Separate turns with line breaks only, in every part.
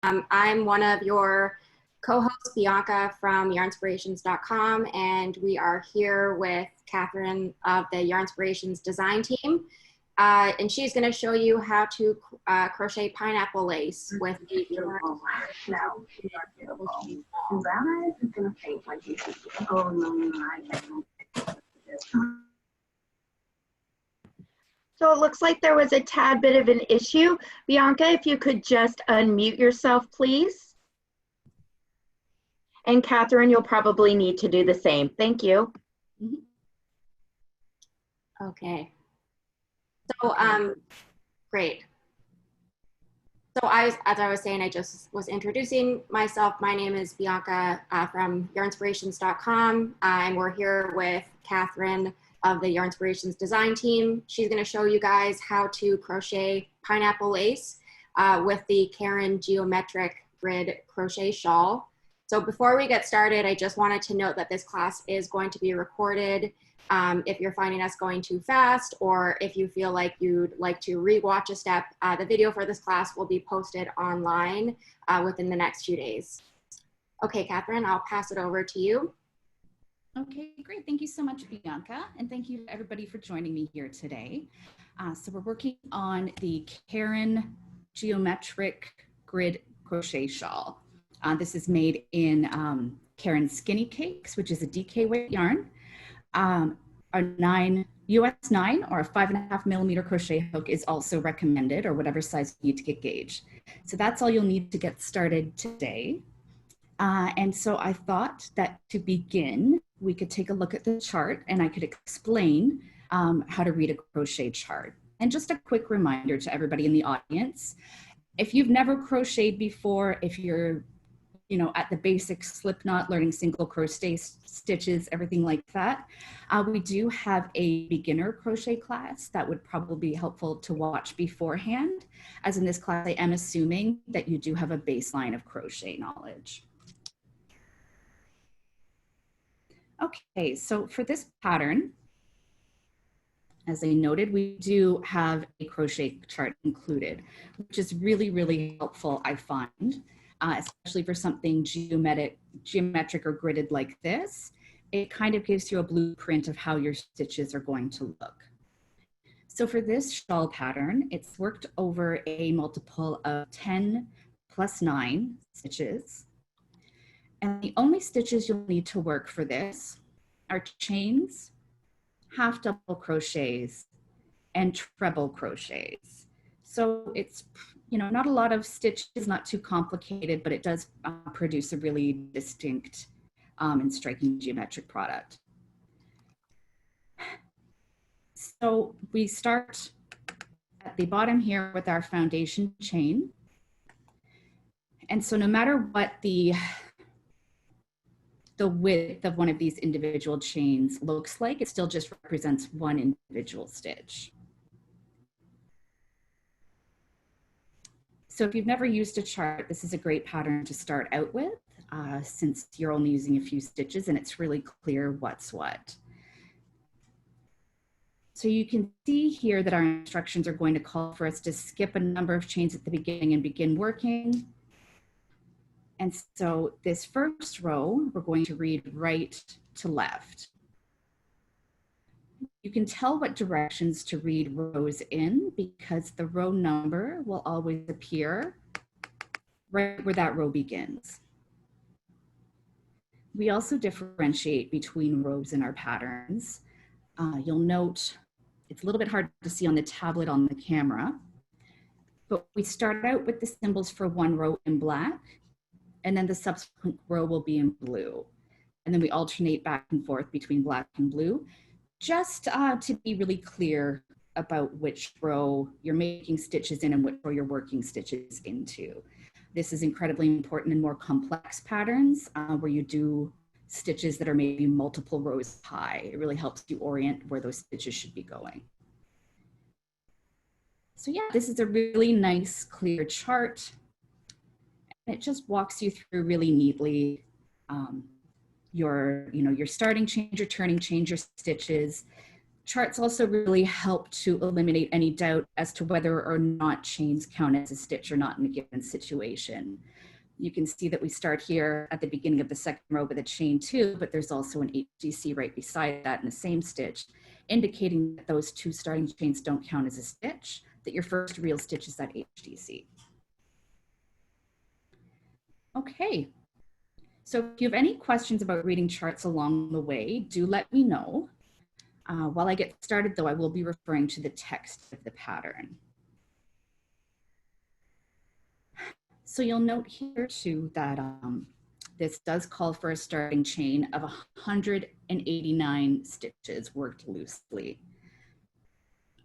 I'm one of your co-hosts, Bianca from yarnspirations.com, and we are here with Catherine of the Yarnspirations design team. And she's going to show you how to crochet pineapple lace with the
beautiful. No, you are beautiful. And brown eyes is going to faint like you see. Oh, no, I can't. So it looks like there was a tad bit of an issue. Bianca, if you could just unmute yourself, please. And Catherine, you'll probably need to do the same. Thank you.
Okay. So, great. So as I was saying, I just was introducing myself. My name is Bianca from yarnspirations.com, and we're here with Catherine of the Yarnspirations design team. She's going to show you guys how to crochet pineapple lace with the Caron geometric grid crochet shawl. So before we get started, I just wanted to note that this class is going to be recorded. If you're finding us going too fast, or if you feel like you'd like to re-watch a step, the video for this class will be posted online within the next few days. Okay, Catherine, I'll pass it over to you.
Okay, great. Thank you so much, Bianca. And thank you to everybody for joining me here today. So we're working on the Caron geometric grid crochet shawl. This is made in Caron Skinny Cakes, which is a DK weight yarn. A US 9 or a 5.5 millimeter crochet hook is also recommended, or whatever size you need to get gauge. So that's all you'll need to get started today. And so I thought that to begin, we could take a look at the chart and I could explain how to read a crochet chart. And just a quick reminder to everybody in the audience, if you've never crocheted before, if you're at the basic slip knot, learning single crochet stitches, everything like that, we do have a beginner crochet class that would probably be helpful to watch beforehand. As in this class, I am assuming that you do have a baseline of crochet knowledge. Okay, so for this pattern, as I noted, we do have a crochet chart included, which is really, really helpful, I find. Especially for something geometric or gridded like this. It kind of gives you a blueprint of how your stitches are going to look. So for this shawl pattern, it's worked over a multiple of 10 plus 9 stitches. And the only stitches you'll need to work for this are chains, half double crochets, and treble crochets. So it's not a lot of stitches, not too complicated, but it does produce a really distinct and striking geometric product. So we start at the bottom here with our foundation chain. And so no matter what the width of one of these individual chains looks like, it still just represents one individual stitch. So if you've never used a chart, this is a great pattern to start out with, since you're only using a few stitches and it's really clear what's what. So you can see here that our instructions are going to call for us to skip a number of chains at the beginning and begin working. And so this first row, we're going to read right to left. You can tell what directions to read rows in because the row number will always appear right where that row begins. We also differentiate between rows in our patterns. You'll note it's a little bit hard to see on the tablet on the camera, but we start out with the symbols for one row in black, and then the subsequent row will be in blue. And then we alternate back and forth between black and blue, just to be really clear about which row you're making stitches in and which row you're working stitches into. This is incredibly important in more complex patterns where you do stitches that are maybe multiple rows high. It really helps you orient where those stitches should be going. So yeah, this is a really nice, clear chart. And it just walks you through really neatly your starting chain, your turning chain, your stitches, Charts also really help to eliminate any doubt as to whether or not chains count as a stitch or not in a given situation. You can see that we start here at the beginning of the second row with a chain 2, but there's also an HDC right beside that in the same stitch, indicating that those 2 starting chains don't count as a stitch, that your first real stitch is that HDC. Okay, so if you have any questions about reading charts along the way, do let me know. While I get started though, I will be referring to the text of the pattern. So you'll note here too that this does call for a starting chain of 189 stitches worked loosely.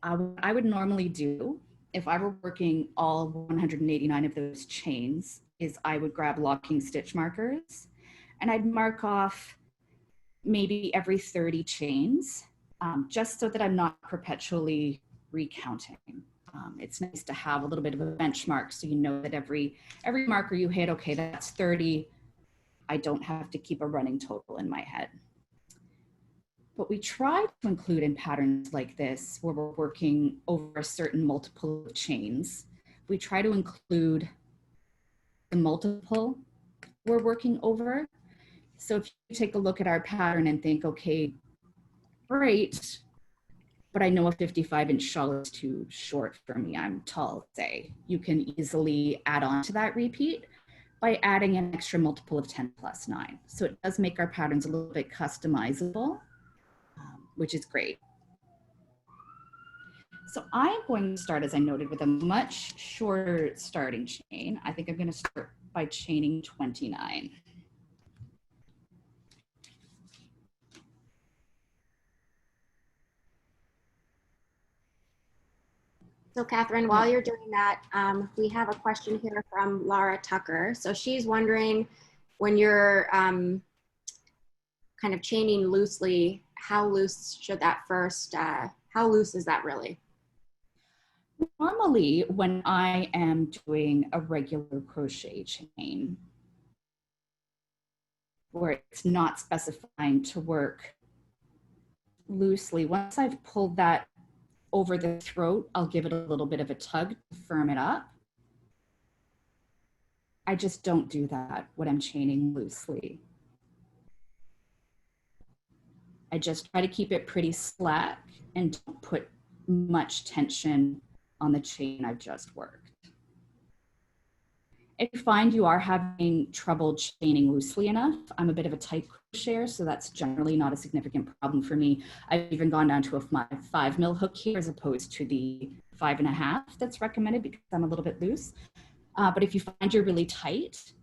What I would normally do if I were working all 189 of those chains is I would grab locking stitch markers and I'd mark off maybe every 30 chains, just so that I'm not perpetually recounting. It's nice to have a little bit of a benchmark so you know that every marker you hit, okay, that's 30. I don't have to keep a running total in my head. But we try to include in patterns like this, where we're working over a certain multiple of chains, we try to include the multiple we're working over. So if you take a look at our pattern and think, okay, great, but I know a 55-inch shawl is too short for me, I'm tall, say, you can easily add on to that repeat by adding an extra multiple of 10 plus 9. So it does make our patterns a little bit customizable, which is great. So I'm going to start, as I noted, with a much shorter starting chain. I think I'm going to start by chaining 29.
So Catherine, while you're doing that, we have a question here from Laura Tucker. So she's wondering, when you're kind of chaining loosely, how loose should that first, how loose is that really?
Normally, when I am doing a regular crochet chain, where it's not specifying to work loosely, once I've pulled that over the throat, I'll give it a little bit of a tug to firm it up. I just don't do that when I'm chaining loosely. I just try to keep it pretty slack and don't put much tension on the chain I've just worked. If you find you are having trouble chaining loosely enough, I'm a bit of a tight crocheter, so that's generally not a significant problem for me. I've even gone down to a 5mm hook here as opposed to the 5.5 that's recommended because I'm a little bit loose. But if you find you're really tight,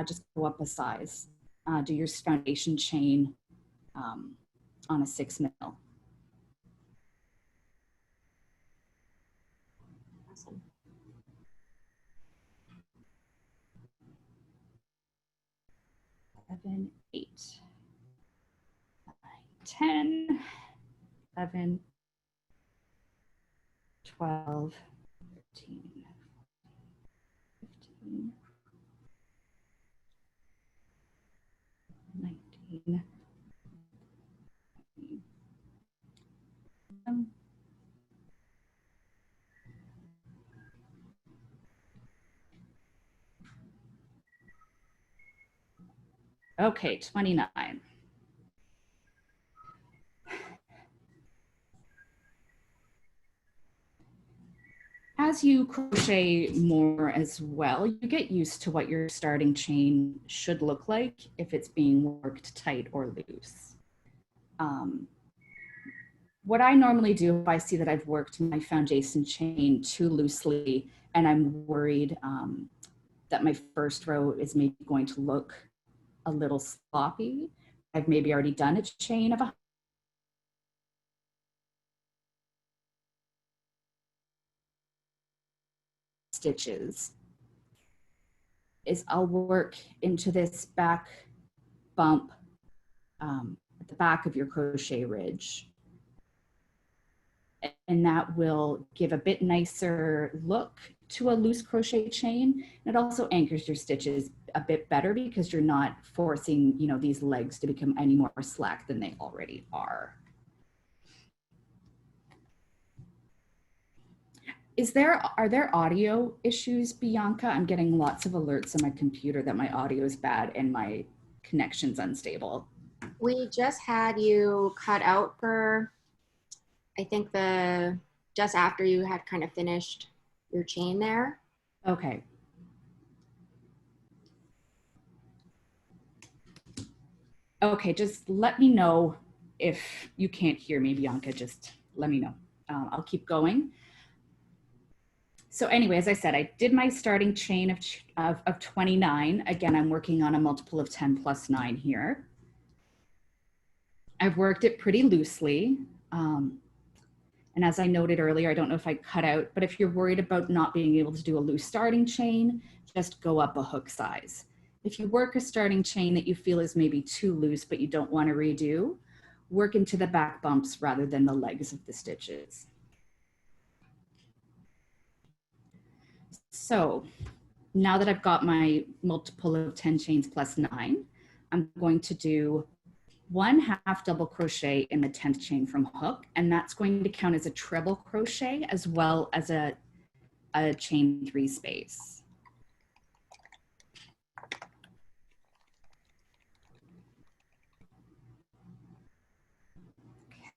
just go up a size. Do your foundation chain on a 6mm.
Awesome.
Seven, 8, 9, 10, 11, 12, 13, 15, 19, 20. Okay, 29. As you crochet more as well, you get used to what your starting chain should look like if it's being worked tight or loose. What I normally do if I see that I've worked my foundation chain too loosely and I'm worried that my first row is maybe going to look a little sloppy, I've maybe already done a chain of 100 stitches, is I'll work into this back bump at the back of your crochet ridge. And that will give a bit nicer look to a loose crochet chain. And it also anchors your stitches a bit better because you're not forcing, these legs to become any more slack than they already are. Are there audio issues, Bianca? I'm getting lots of alerts on my computer that my audio is bad and my connection's unstable.
We just had you cut out for, I think just after you had kind of finished your chain there.
Okay. Okay, just let me know if you can't hear me, Bianca, just let me know. I'll keep going. So anyway, as I said, I did my starting chain of 29. Again, I'm working on a multiple of 10 plus 9 here. I've worked it pretty loosely. And as I noted earlier, I don't know if I cut out, but if you're worried about not being able to do a loose starting chain, just go up a hook size. If you work a starting chain that you feel is maybe too loose, but you don't want to redo, work into the back bumps rather than the legs of the stitches. So now that I've got my multiple of 10 chains plus 9, I'm going to do 1 half double crochet in the 10th chain from hook, and that's going to count as a treble crochet as well as a chain 3 space.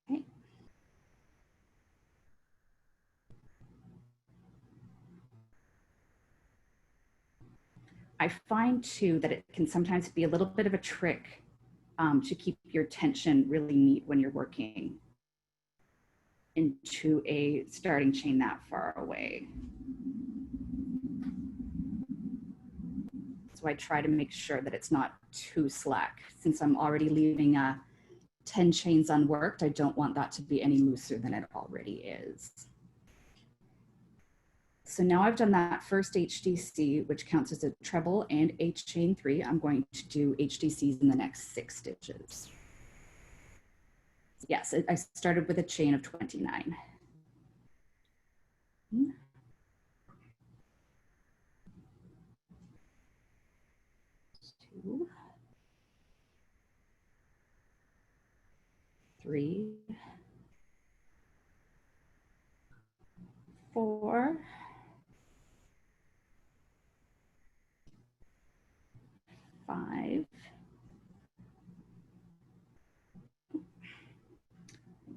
Okay. I find too that it can sometimes be a little bit of a trick to keep your tension really neat when you're working into a starting chain that far away. So I try to make sure that it's not too slack. Since I'm already leaving 10 chains unworked, I don't want that to be any looser than it already is. So now I've done that first HDC, which counts as a treble and H chain 3. I'm going to do HDCs in the next 6 stitches. Yes, I started with a chain of 29. 2, 3, 4, 5,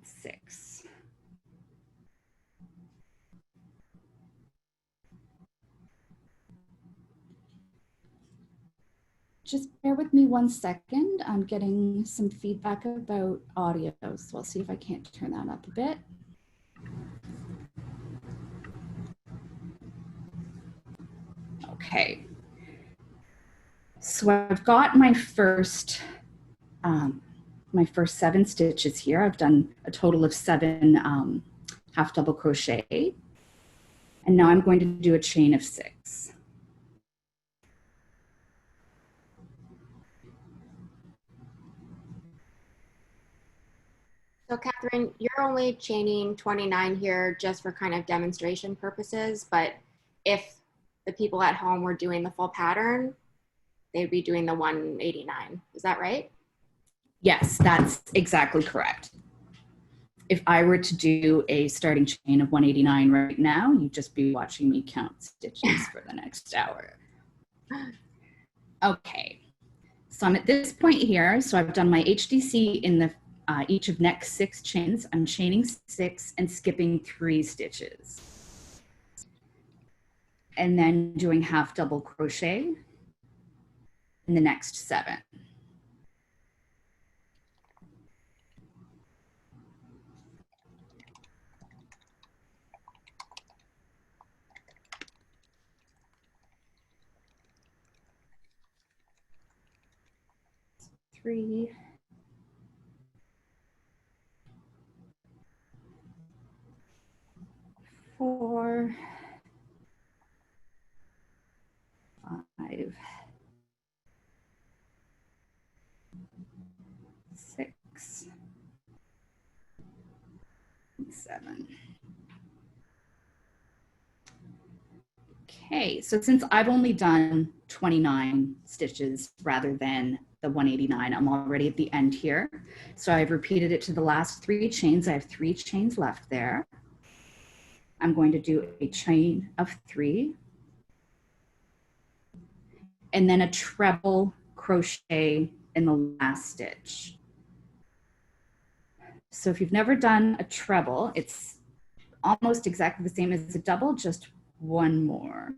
6. Just bear with me 1 second. I'm getting some feedback about audio, so I'll see if I can't turn that up a bit. Okay. So I've got my first 7 stitches here. I've done a total of 7 half double crochet. And now I'm going to do a chain of 6.
So Catherine, you're only chaining 29 here just for kind of demonstration purposes, but if the people at home were doing the full pattern, they'd be doing the 189. Is that right?
Yes, that's exactly correct. If I were to do a starting chain of 189 right now, you'd just be watching me count stitches for the next hour. Okay, so I'm at this point here. So I've done my HDC in the each of next 6 chains. I'm chaining 6 and skipping 3 stitches. And then doing half double crochet in the next 7. Three, 4, 5, 6, 7. Okay, so since I've only done 29 stitches rather than the 189, I'm already at the end here. So I've repeated it to the last 3 chains. I have 3 chains left there. I'm going to do a chain of 3 and then a treble crochet in the last stitch. So if you've never done a treble, it's almost exactly the same as a double, just one more.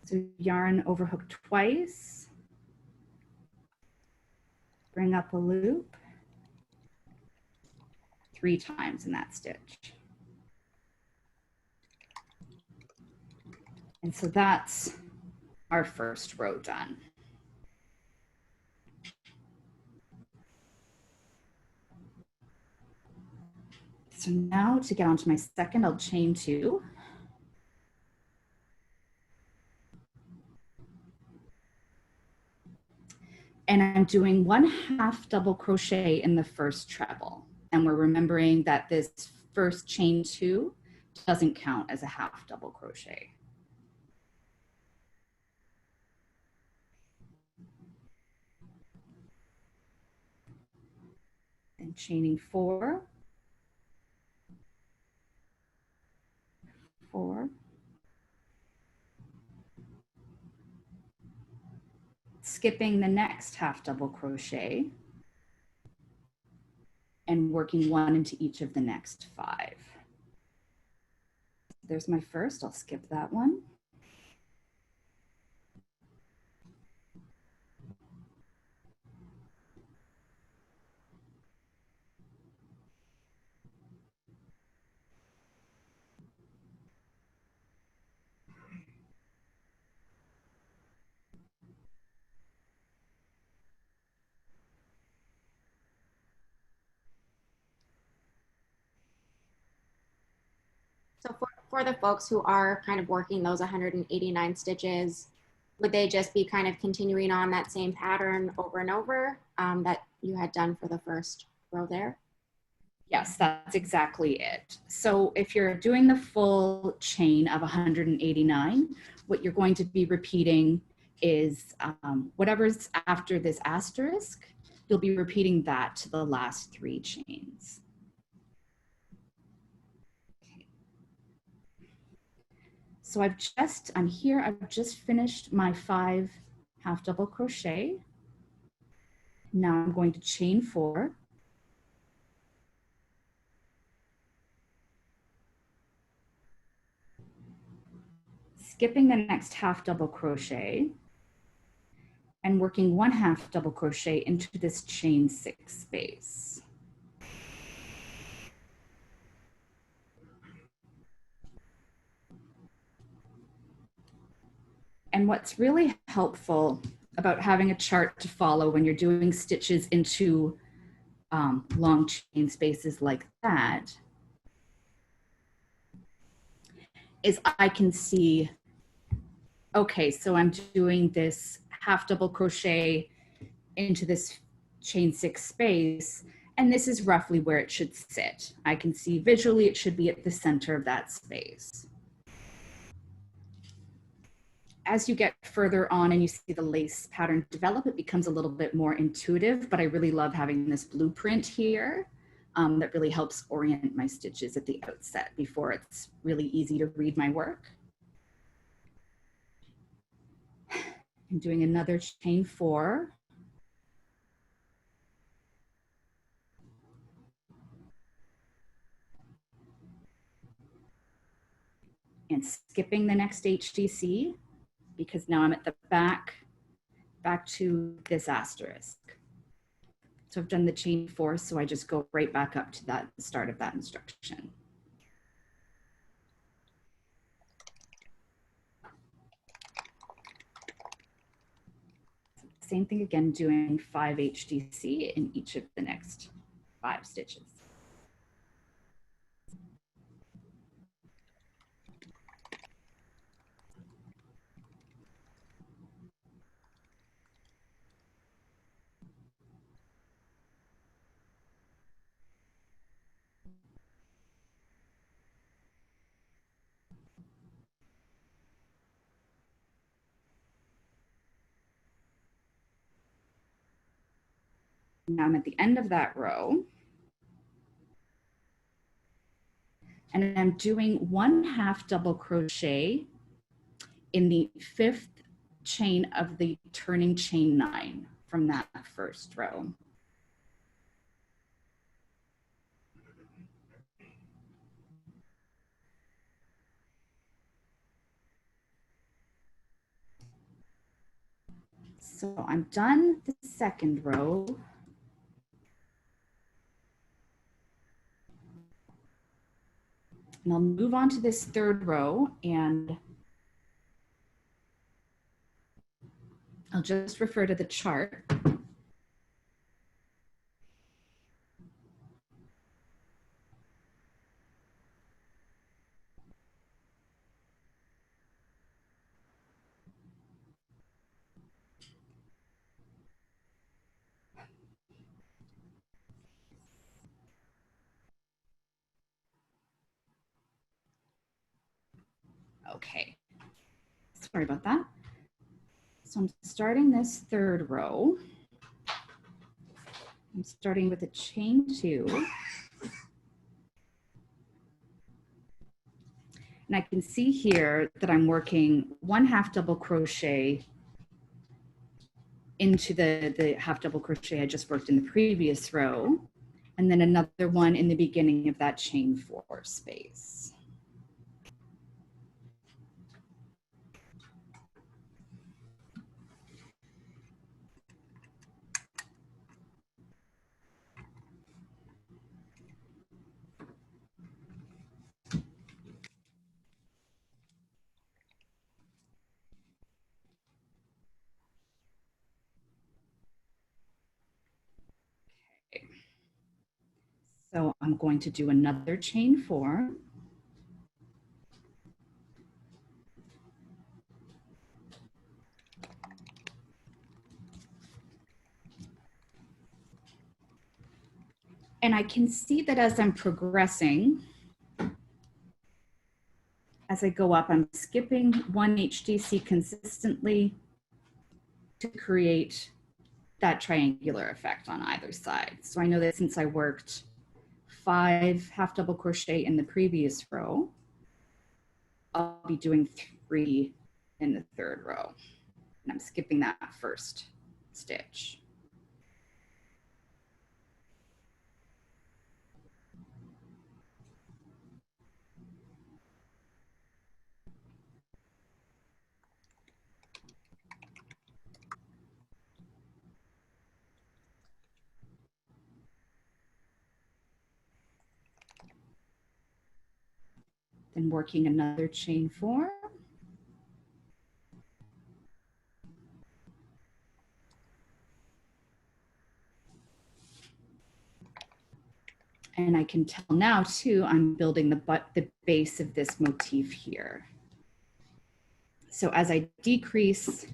So yarn overhook twice, bring up a loop 3 times in that stitch. And so that's our first row done. So now to get onto my second, I'll chain 2. And I'm doing 1/2 double crochet in the first treble. And we're remembering that this first chain 2 doesn't count as a 1/2 double crochet. And chaining 4, 4, skipping the next 1/2 double crochet and working 1 into each of the next 5. There's my first, I'll skip that one.
So for the folks who are kind of working those 189 stitches, would they just be kind of continuing on that same pattern over and over that you had done for the first row there?
Yes, that's exactly it. So if you're doing the full chain of 189, what you're going to be repeating is whatever's after this asterisk, you'll be repeating that to the last 3 chains. Okay. So I'm here, I've just finished my 5 half double crochet. Now I'm going to chain 4. Skipping the next 1/2 double crochet and working 1/2 double crochet into this chain 6 space. And what's really helpful about having a chart to follow when you're doing stitches into long chain spaces like that is I can see, okay, so I'm doing this 1/2 double crochet into this chain 6 space, and this is roughly where it should sit. I can see visually it should be at the center of that space. As you get further on and you see the lace pattern develop, it becomes a little bit more intuitive, but I really love having this blueprint here that really helps orient my stitches at the outset before it's really easy to read my work. I'm doing another chain 4. And skipping the next HDC because now I'm at the back to this asterisk. So I've done the chain 4, so I just go right back up to that start of that instruction. Same thing again, doing 5 HDC in each of the next 5 stitches. Now I'm at the end of that row. And I'm doing 1/2 double crochet in the 5th chain of the turning chain 9 from that first row. So I'm done the 2nd row. And I'll move on to this 3rd row, and I'll just refer to the chart. Okay, sorry about that. So I'm starting this 3rd row. I'm starting with a chain 2. And I can see here that I'm working 1/2 double crochet into the 1/2 double crochet I just worked in the previous row, and then another one in the beginning of that chain 4 space. So I'm going to do another chain 4. And I can see that as I'm progressing, as I go up, I'm skipping 1 HDC consistently to create that triangular effect on either side. So I know that since I worked 5 1/2 double crochet in the previous row, I'll be doing 3 in the 3rd row. And I'm skipping that first stitch. Then working another chain 4. And I can tell now too, I'm building the base of this motif here. So as I decrease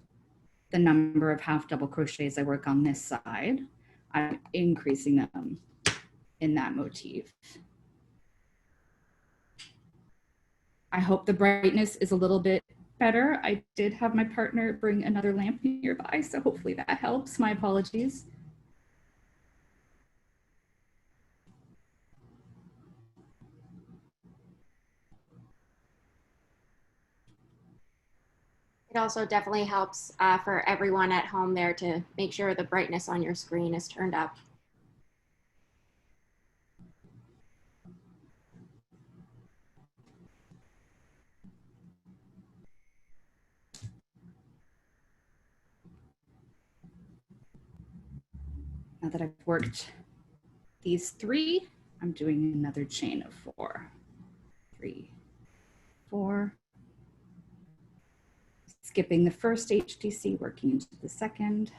the number of 1/2 double crochets I work on this side, I'm increasing them in that motif. I hope the brightness is a little bit better. I did have my partner bring another lamp nearby, so hopefully that helps. My apologies.
It also definitely helps for everyone at home there to make sure the brightness on your screen is turned up.
Now that I've worked these 3, I'm doing another chain of 4. 3, 4. Skipping the first HDC, working into the 2nd.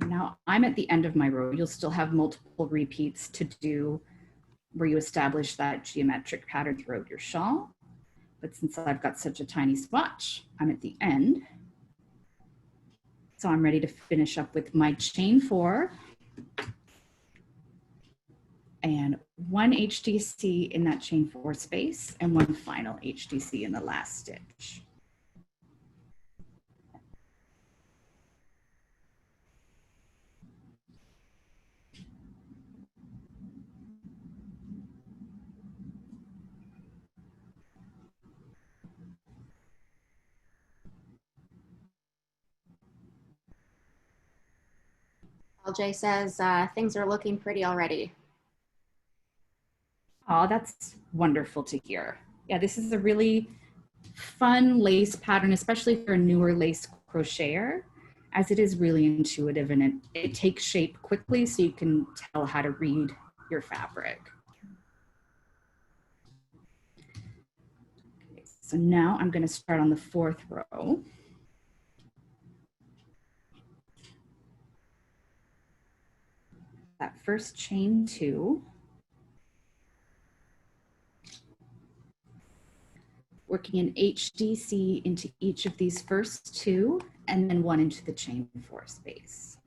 Now I'm at the end of my row. You'll still have multiple repeats to do where you establish that geometric pattern throughout your shawl. But since I've got such a tiny swatch, I'm at the end. So I'm ready to finish up with my chain 4 and 1 HDC in that chain 4 space and 1 final HDC in the last stitch.
LJ says things are looking pretty already.
Oh, that's wonderful to hear. Yeah, this is a really fun lace pattern, especially for a newer lace crocheter, as it is really intuitive and it takes shape quickly so you can tell how to read your fabric. Okay, so now I'm going to start on the 4th row. That first chain 2. Working an HDC into each of these first 2 and then 1 into the chain 4 space.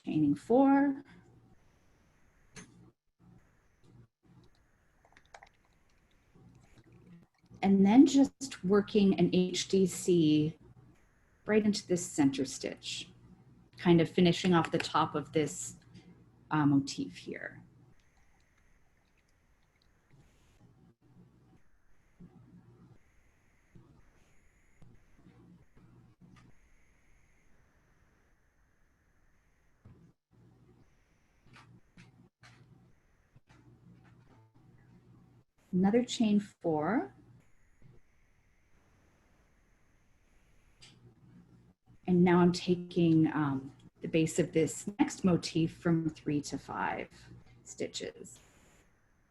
Chaining 4. And then just working an HDC right into this center stitch, kind of finishing off the top of this motif here. Another chain 4. And now I'm taking the base of this next motif from 3 to 5 stitches.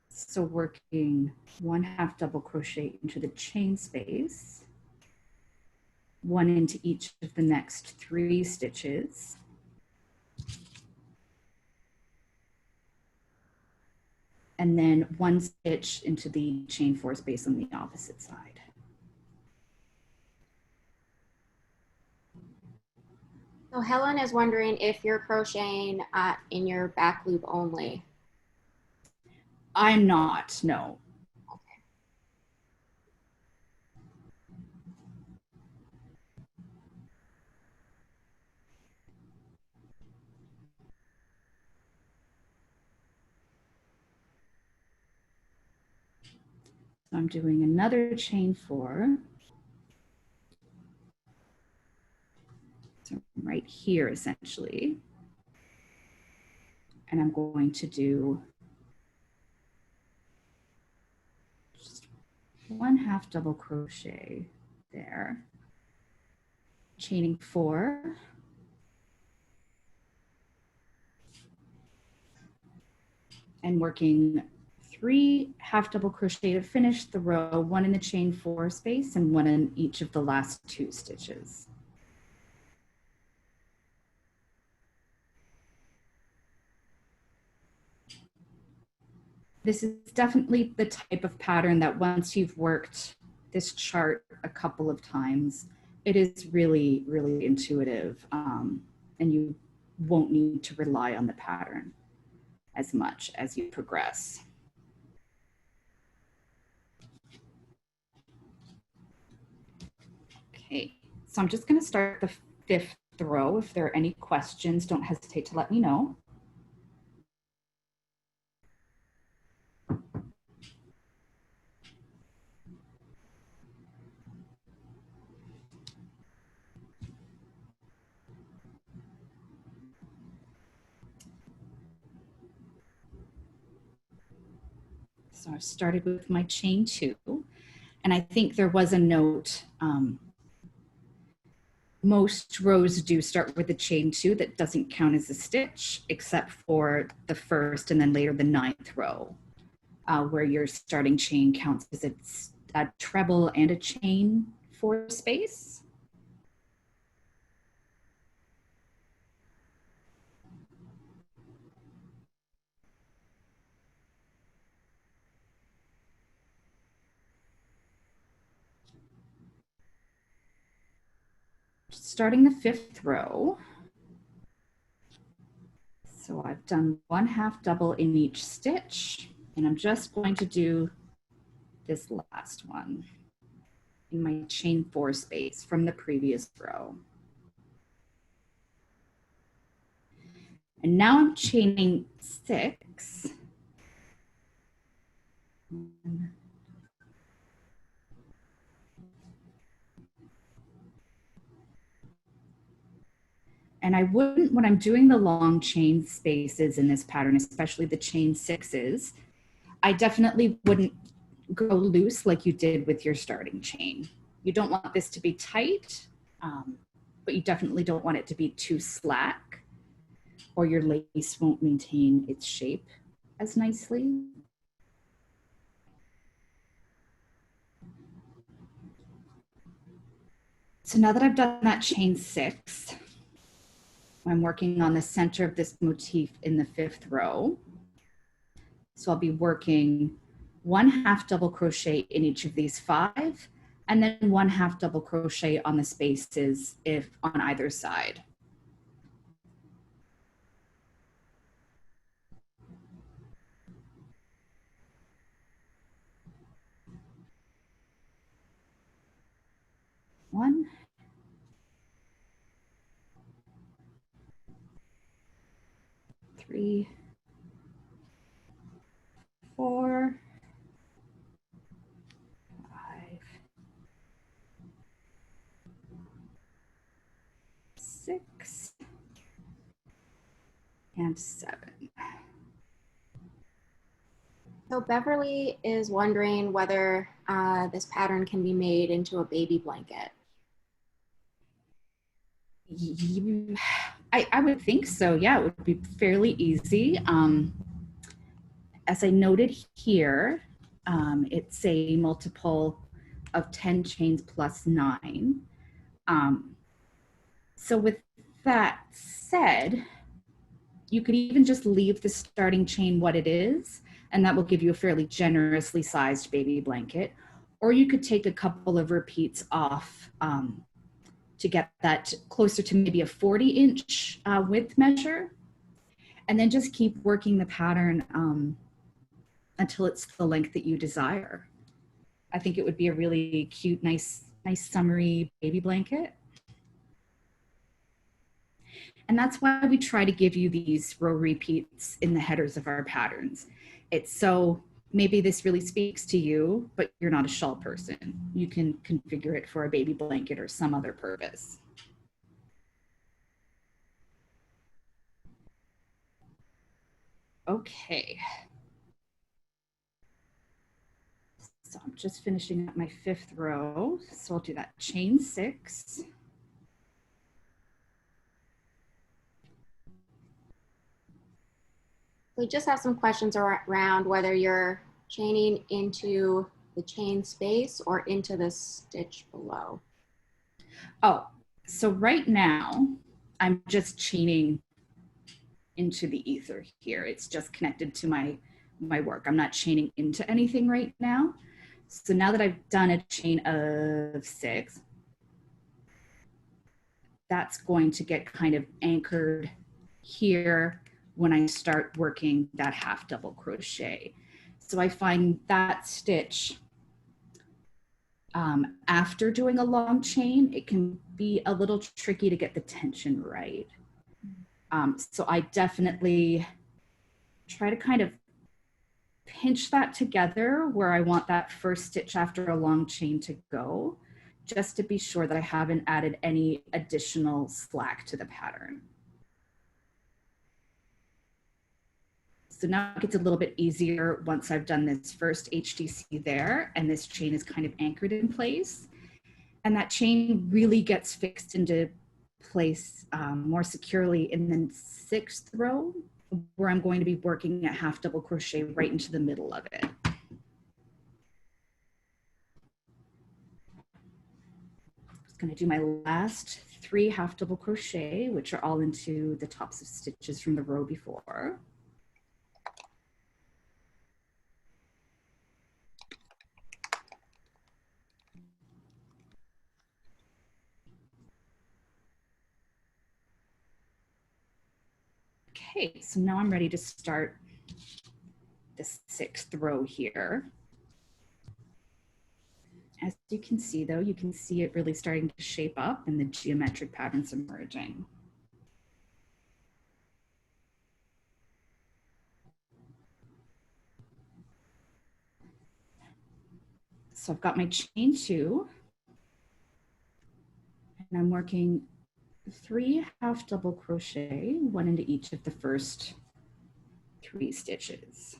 So working 1/2 double crochet into the chain space, 1 into each of the next 3 stitches, and then 1 stitch into the chain 4 space on the opposite side.
So Helen is wondering if you're crocheting in your back loop only.
I'm not, no. So I'm doing another chain 4. So right here, essentially. And I'm going to do just 1/2 double crochet there. Chaining 4. And working 3 half double crochet to finish the row, 1 in the chain 4 space and 1 in each of the last 2 stitches. This is definitely the type of pattern that once you've worked this chart a couple of times, it is really, really intuitive, and you won't need to rely on the pattern as much as you progress. Okay, so I'm just going to start the 5th row. If there are any questions, don't hesitate to let me know. So I've started with my chain 2, and I think there was a note, most rows do start with a chain 2 that doesn't count as a stitch, except for the 1st and then later the 9th row, where your starting chain counts as a treble and a chain 4 space. Starting the 5th row. So I've done 1/2 double in each stitch, and I'm just going to do this last one in my chain 4 space from the previous row. And now I'm chaining 6. And I wouldn't, when I'm doing the long chain spaces in this pattern, especially the chain 6s, I definitely wouldn't go loose like you did with your starting chain. You don't want this to be tight, but you definitely don't want it to be too slack, or your lace won't maintain its shape as nicely. So now that I've done that chain 6, I'm working on the center of this motif in the 5th row. So I'll be working 1/2 double crochet in each of these 5, and then 1/2 double crochet on the spaces if on either side. One, 3, 4, 5, 6, and 7.
So Beverly is wondering whether this pattern can be made into a baby blanket.
I would think so. Yeah, it would be fairly easy. As I noted here, it's a multiple of 10 chains plus 9. So with that said, you could even just leave the starting chain what it is, and that will give you a fairly generously sized baby blanket. Or you could take a couple of repeats off to get that closer to maybe a 40-inch width measure, and then just keep working the pattern until it's the length that you desire. I think it would be a really cute, nice summery baby blanket. And that's why we try to give you these row repeats in the headers of our patterns. It's so maybe this really speaks to you, but you're not a shawl person. You can configure it for a baby blanket or some other purpose. Okay. So I'm just finishing up my 5th row. So I'll do that chain 6.
We just have some questions around whether you're chaining into the chain space or into the stitch below.
Oh, so right now I'm just chaining into the ether here. It's just connected to my work. I'm not chaining into anything right now. So now that I've done a chain of 6, that's going to get kind of anchored here when I start working that 1/2 double crochet. So I find that stitch after doing a long chain, it can be a little tricky to get the tension right. So I definitely try to kind of pinch that together where I want that first stitch after a long chain to go, just to be sure that I haven't added any additional slack to the pattern. So now it gets a little bit easier once I've done this first HDC there and this chain is kind of anchored in place. And that chain really gets fixed into place more securely in the 6th row, where I'm going to be working at 1/2 double crochet right into the middle of it. going to do my last 3 half double crochet, which are all into the tops of stitches from the row before. Okay, so now I'm ready to start the 6th row here. As you can see though, you can see it really starting to shape up and the geometric patterns emerging. So I've got my chain 2 and I'm working 3 half double crochet, 1 into each of the first 3 stitches.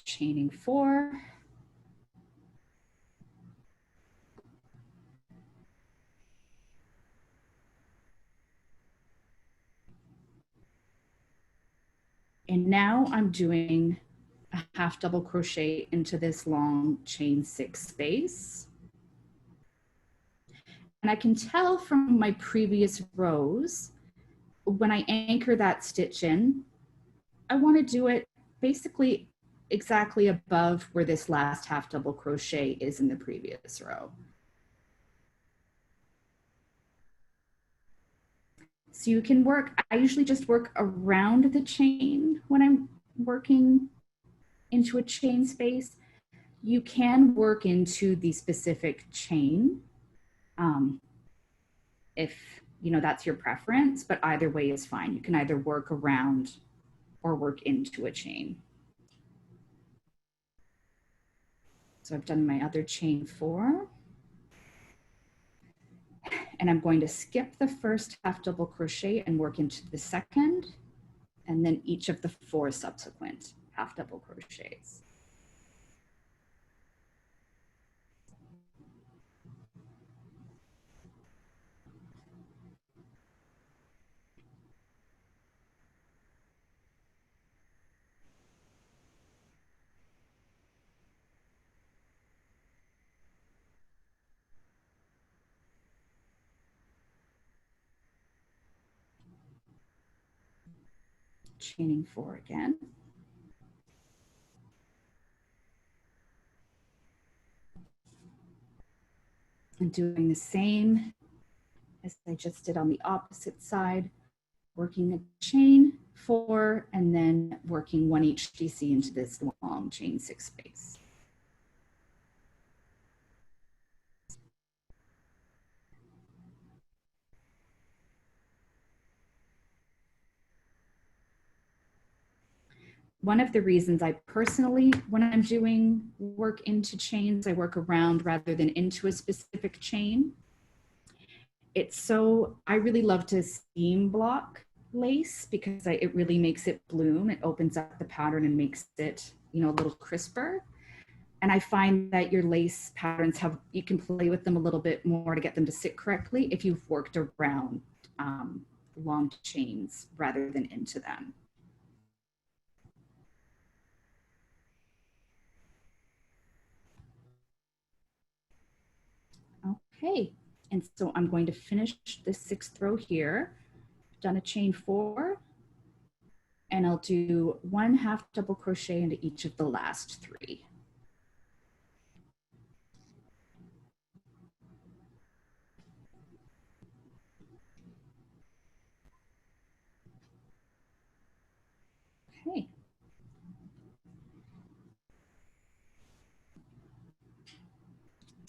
Chaining 4. And now I'm doing a half double crochet into this long chain 6 space. And I can tell from my previous rows, when I anchor that stitch in, I want to do it basically exactly above where this last half double crochet is in the previous row. So you can work, I usually just work around the chain when I'm working into a chain space. You can work into the specific chain if you know that's your preference, but either way is fine. You can either work around or work into a chain. So I've done my other chain 4. And I'm going to skip the first half double crochet and work into the second, and then each of the 4 subsequent half double crochets. Chaining 4 again. And doing the same as I just did on the opposite side, working a chain 4 and then working 1 HDC into this long chain 6 space. One of the reasons I personally, when I'm doing work into chains, I work around rather than into a specific chain. I really love to seam block lace because it really makes it bloom. It opens up the pattern and makes it, you know, a little crisper. And I find that your lace patterns you can play with them a little bit more to get them to sit correctly if you've worked around long chains rather than into them. Okay, and so I'm going to finish the 6th row here. I've done a chain 4, and I'll do 1 half double crochet into each of the last 3. Okay.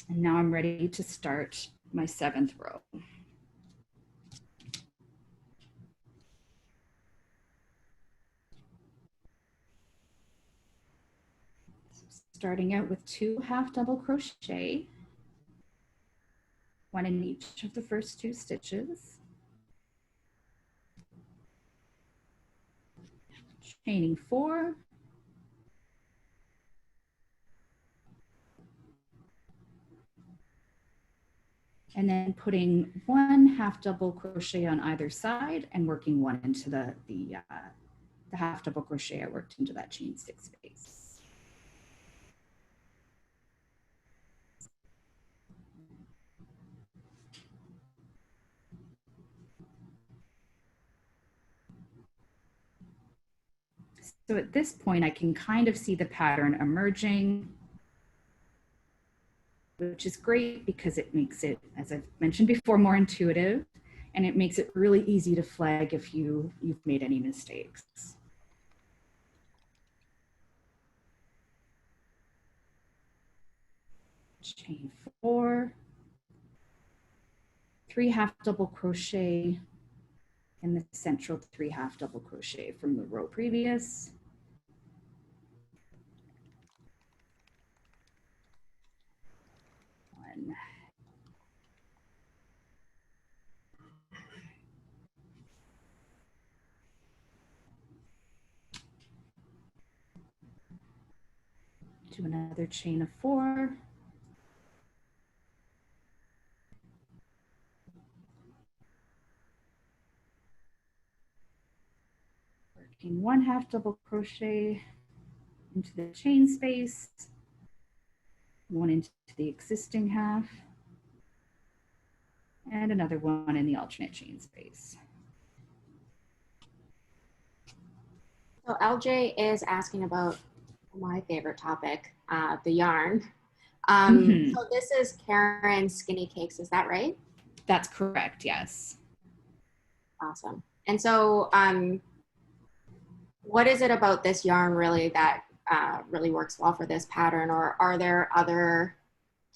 And now I'm ready to start my 7th row. Starting out with 2 half double crochet, 1 in each of the first 2 stitches, chaining 4, and then putting 1 half double crochet on either side and working 1 into the half double crochet I worked into that chain 6 space. So at this point, I can kind of see the pattern emerging, which is great because it makes it, as I've mentioned before, more intuitive, and it makes it really easy to flag if you've made any mistakes. Chain 4, 3 half double crochet in the central 3 half double crochet from the row previous. One. Do another chain of 4. Working 1 half double crochet into the chain space, 1 into the existing half, and another 1 in the alternate chain space.
So LJ is asking about my favorite topic, the yarn. So this is Caron Skinny Cakes, is that right?
That's correct, yes.
Awesome. And so what is it about this yarn really that really works well for this pattern? Or are there other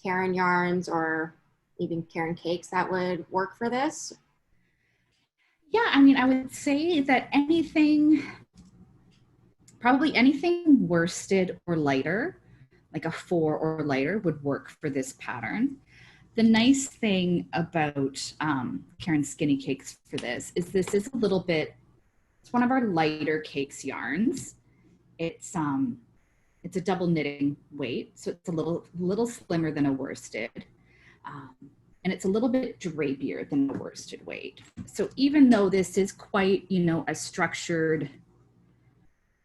Caron yarns or even Caron cakes that would work for this?
Yeah, I mean, I would say that probably anything worsted or lighter, like a 4 or lighter, would work for this pattern. The nice thing about Caron Skinny Cakes for this is a little bit, it's one of our lighter cakes yarns. It's a double knitting weight, so it's a little slimmer than a worsted. And it's a little bit drapier than a worsted weight. So even though this is quite, a structured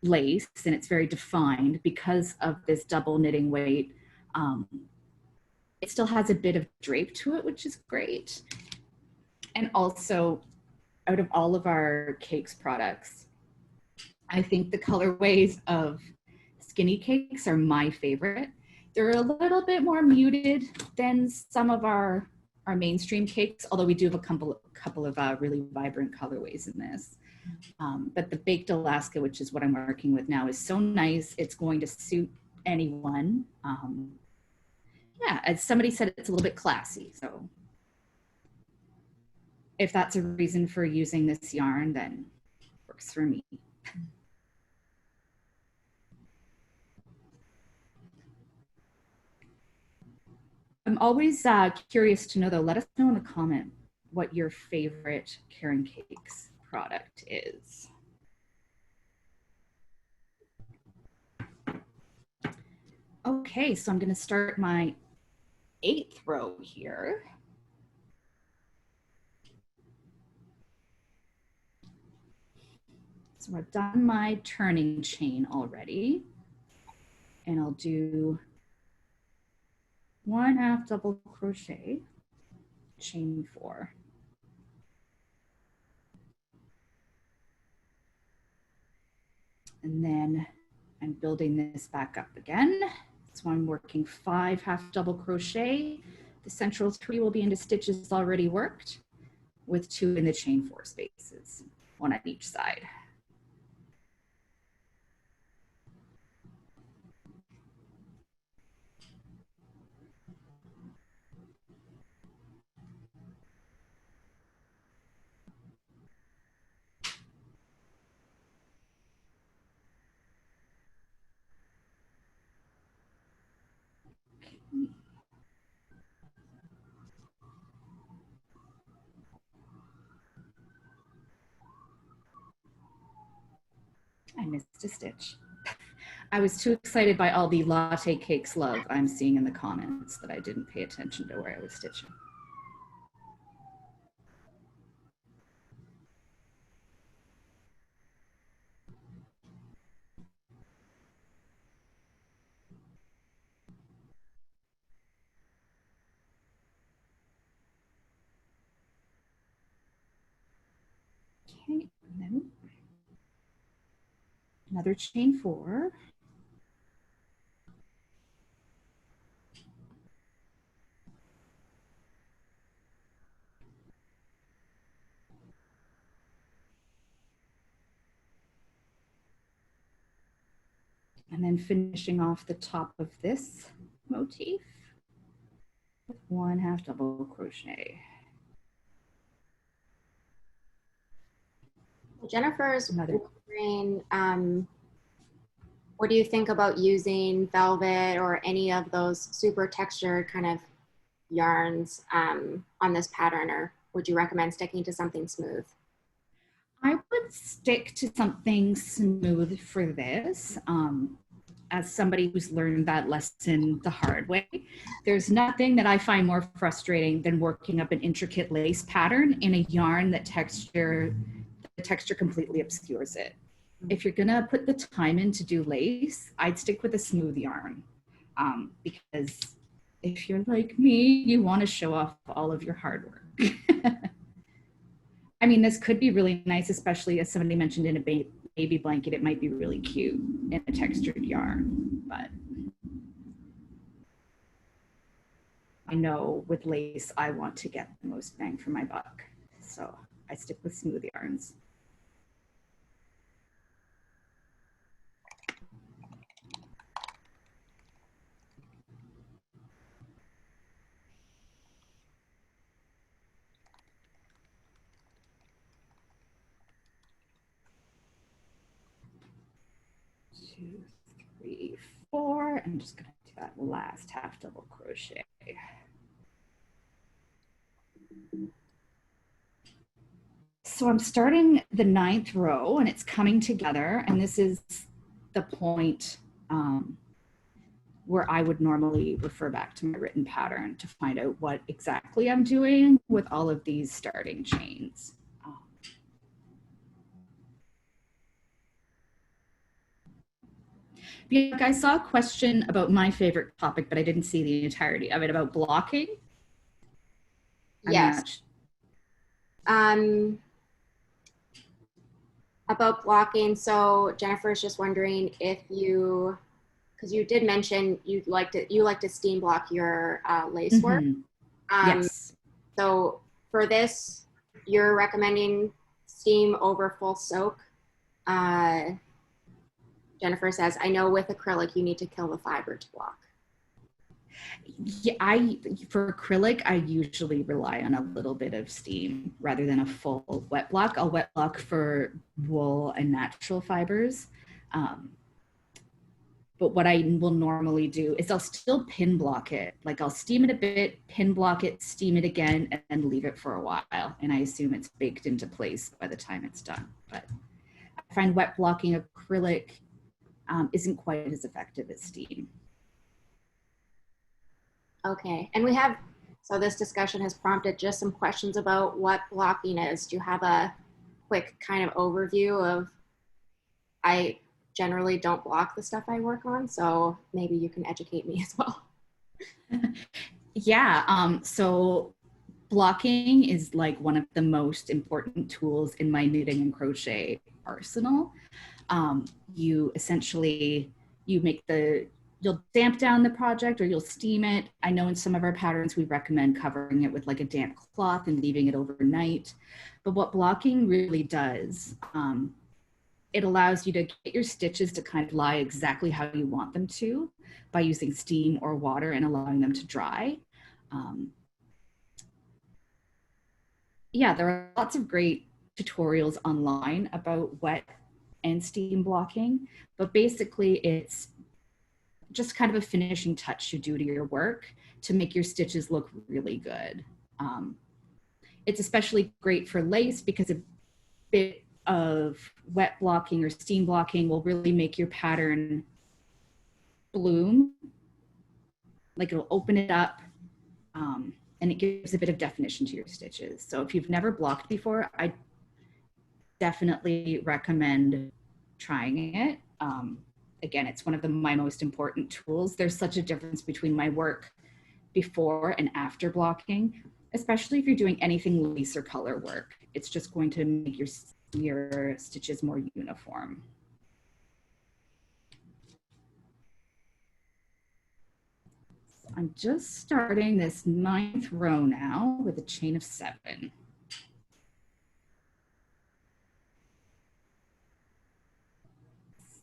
lace and it's very defined because of this double knitting weight, it still has a bit of drape to it, which is great. And also, out of all of our cakes products, I think the colorways of Skinny Cakes are my favorite. They're a little bit more muted than some of our mainstream cakes, although we do have a couple of really vibrant colorways in this. But the Baked Alaska, which is what I'm working with now, is so nice. It's going to suit anyone. Yeah, as somebody said, it's a little bit classy. So if that's a reason for using this yarn, then it works for me. I'm always curious to know, though, let us know in the comment what your favorite Caron Cakes product is. Okay, so I'm going to start my 8th row here. So I've done my turning chain already, and I'll do 1 half double crochet, chain 4. And then I'm building this back up again. So I'm working 5 half double crochet. The central 3 will be into stitches already worked with 2 in the chain 4 spaces, 1 on each side. I missed a stitch. I was too excited by all the latte cakes love I'm seeing in the comments that I didn't pay attention to where I was stitching. Okay, and then another chain 4. And then finishing off the top of this motif with 1/2 double crochet.
Jennifer's
Another.
wondering, what do you think about using velvet or any of those super textured kind of yarns on this pattern, or would you recommend sticking to something smooth?
I would stick to something smooth for this. As somebody who's learned that lesson the hard way, there's nothing that I find more frustrating than working up an intricate lace pattern in a yarn that the texture completely obscures it. If you're gonna put the time in to do lace, I'd stick with a smooth yarn, because if you're like me, you want to show off all of your hard work. I mean, this could be really nice, especially as somebody mentioned in a baby blanket, it might be really cute in a textured yarn, but I know with lace, I want to get the most bang for my buck. So I stick with smooth yarns. Two, 3, 4. I'm just gonna do that last 1/2 double crochet. So I'm starting the 9th row and it's coming together, and this is the point where I would normally refer back to my written pattern to find out what exactly I'm doing with all of these starting chains. I saw a question about my favorite topic, but I didn't see the entirety of it, about blocking.
Yes. About blocking, so Jennifer's just wondering if you, because you did mention you like to steam block your lace work.
Yes.
So for this, you're recommending steam over full soak. Jennifer says, I know with acrylic, you need to kill the fiber to block.
Yeah, for acrylic, I usually rely on a little bit of steam rather than a full wet block. I'll wet block for wool and natural fibers. But what I will normally do is I'll still pin block it. Like I'll steam it a bit, pin block it, steam it again, and then leave it for a while. And I assume it's baked into place by the time it's done. But I find wet blocking acrylic isn't quite as effective as steam.
Okay, and we have, so this discussion has prompted just some questions about what blocking is. Do you have a quick kind of overview of, I generally don't block the stuff I work on, so maybe you can educate me as well.
Yeah, so blocking is like one of the most important tools in my knitting and crochet arsenal. You essentially, you'll damp down the project or you'll steam it. I know in some of our patterns, we recommend covering it with like a damp cloth and leaving it overnight. But what blocking really does, it allows you to get your stitches to kind of lie exactly how you want them to by using steam or water and allowing them to dry. Yeah, there are lots of great tutorials online about wet and steam blocking, but basically it's just kind of a finishing touch you do to your work to make your stitches look really good. It's especially great for lace because a bit of wet blocking or steam blocking will really make your pattern bloom. Like it'll open it up and it gives a bit of definition to your stitches. So if you've never blocked before, I definitely recommend trying it. Again, it's one of my most important tools. There's such a difference between my work before and after blocking, especially if you're doing anything lace or color work. It's just going to make your your stitches more uniform. So I'm just starting this 9th row now with a chain of 7.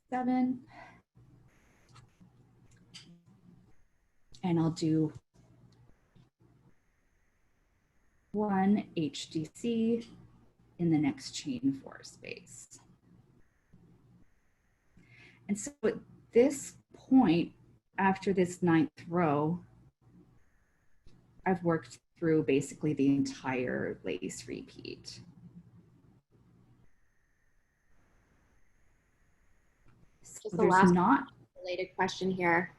Seven. And I'll do 1 HDC in the next chain 4 space. And so at this point, after this 9th row, I've worked through basically the entire lace repeat. So
Just the
there's
last
not
related question here.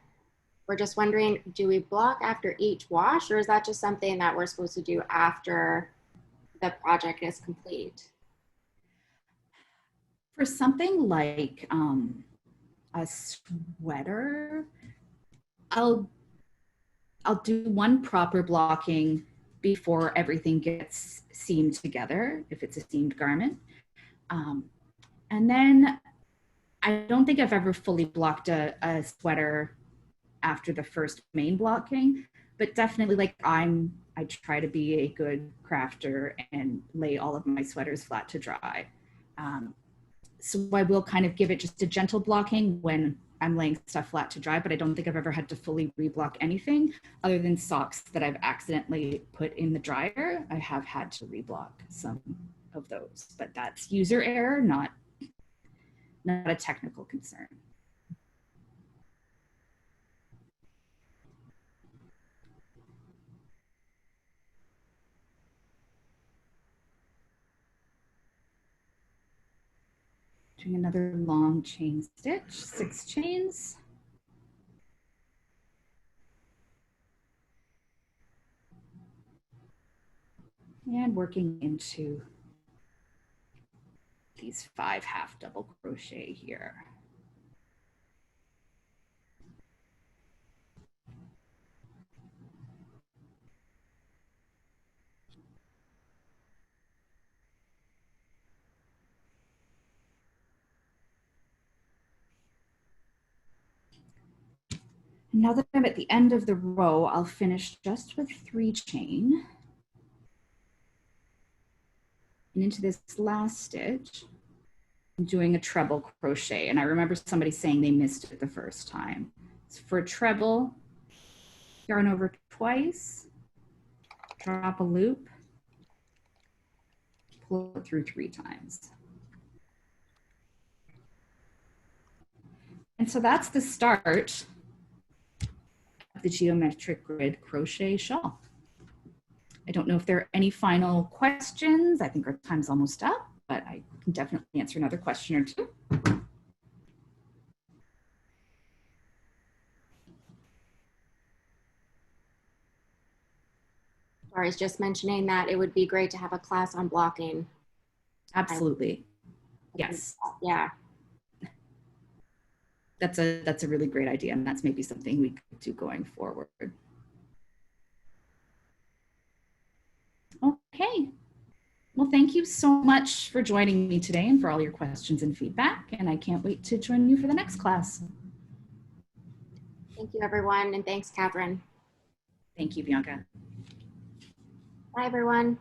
We're just wondering, do we block after each wash, or is that just something that we're supposed to do after the project is complete?
for something like a sweater, I'll do one proper blocking before everything gets seamed together, if it's a seamed garment. And then I don't think I've ever fully blocked a sweater after the first main blocking, but definitely like I try to be a good crafter and lay all of my sweaters flat to dry. So I will kind of give it just a gentle blocking when I'm laying stuff flat to dry, but I don't think I've ever had to fully reblock anything other than socks that I've accidentally put in the dryer. I have had to reblock some of those, but that's user error, not a technical concern. Doing another long chain stitch, 6 chains. And working into these 5 half double crochet here. Now that I'm at the end of the row, I'll finish just with 3 chain. And into this last stitch, I'm doing a treble crochet. And I remember somebody saying they missed it the first time. So for a treble, yarn over twice, drop a loop, pull it through 3 times. And so that's the start of the geometric grid crochet shawl. I don't know if there are any final questions. I think our time's almost up, but I can definitely answer another question or two.
Dory's just mentioning that it would be great to have a class on blocking.
Absolutely. Yes.
Yeah.
That's a really great idea, and that's maybe something we could do going forward. Okay. Well, thank you so much for joining me today and for all your questions and feedback, and I can't wait to join you for the next class.
Thank you, everyone, and thanks, Catherine.
Thank you, Bianca.
Bye, everyone.